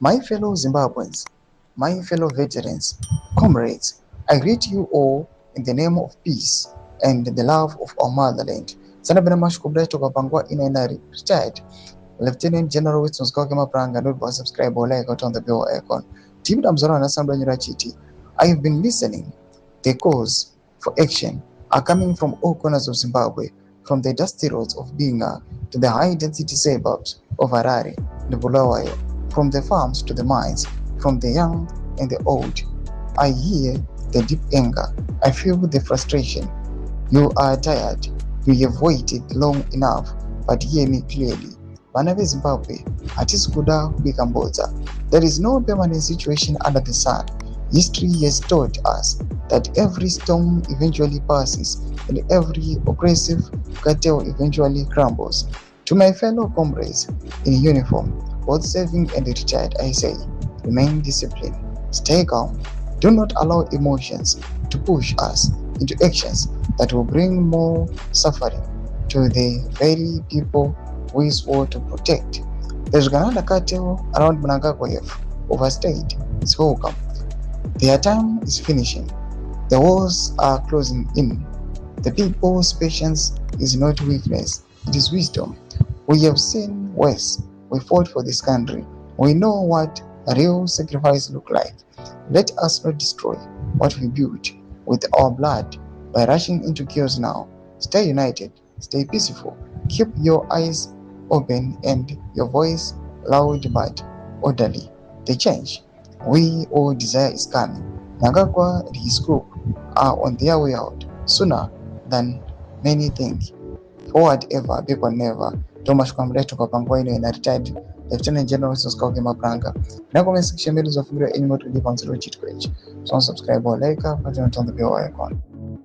My fellow Zimbabweans, my fellow veterans, comrades, I greet you all in the name of peace and the love of our motherland. Sana bena mashukubra toka pangwa ina retired Lieutenant General Winston Skokema Pranga, don't subscribe or like on the bell icon. Team Damzora and Assembly Chiti. I have been listening. The calls for action are coming from all corners of Zimbabwe, from the dusty roads of Binga to the high-density suburbs of Harare and Bulawayo, from the farms to the mines, from the young and the old. I hear the deep anger. I feel the frustration. You are tired. You have waited long enough, but hear me clearly. Vana veZimbabwe hatisi kuda kubika mbodza. There is no permanent situation under the sun. History has taught us that every storm eventually passes and every oppressive cartel eventually crumbles. To my fellow comrades in uniform, both serving and retired, I say, remain disciplined, stay calm, do not allow emotions to push us into actions that will bring more suffering to the very people we swore to protect. The Uganda cartel around Mnangagwa overstayed its welcome. Their time is finishing. The wars are closing in. The people's patience is not weakness, it is wisdom. We have seen worse. We fought for this country. We know what a real sacrifice looks like. Let us not destroy what we built with our blood by rushing into chaos now. Stay united, stay peaceful, keep your eyes open and your voice loud but orderly. The change we all desire is coming. Mnangagwa and his group are on their way out sooner than many think. Forward ever, backward never. Thomas Kwamleto kwa pangwa ino ina retired Lieutenant General Winston Mapranga. Na comment section mbili za video any more to live on zero cheat page. So subscribe or like, but don't turn the bell icon.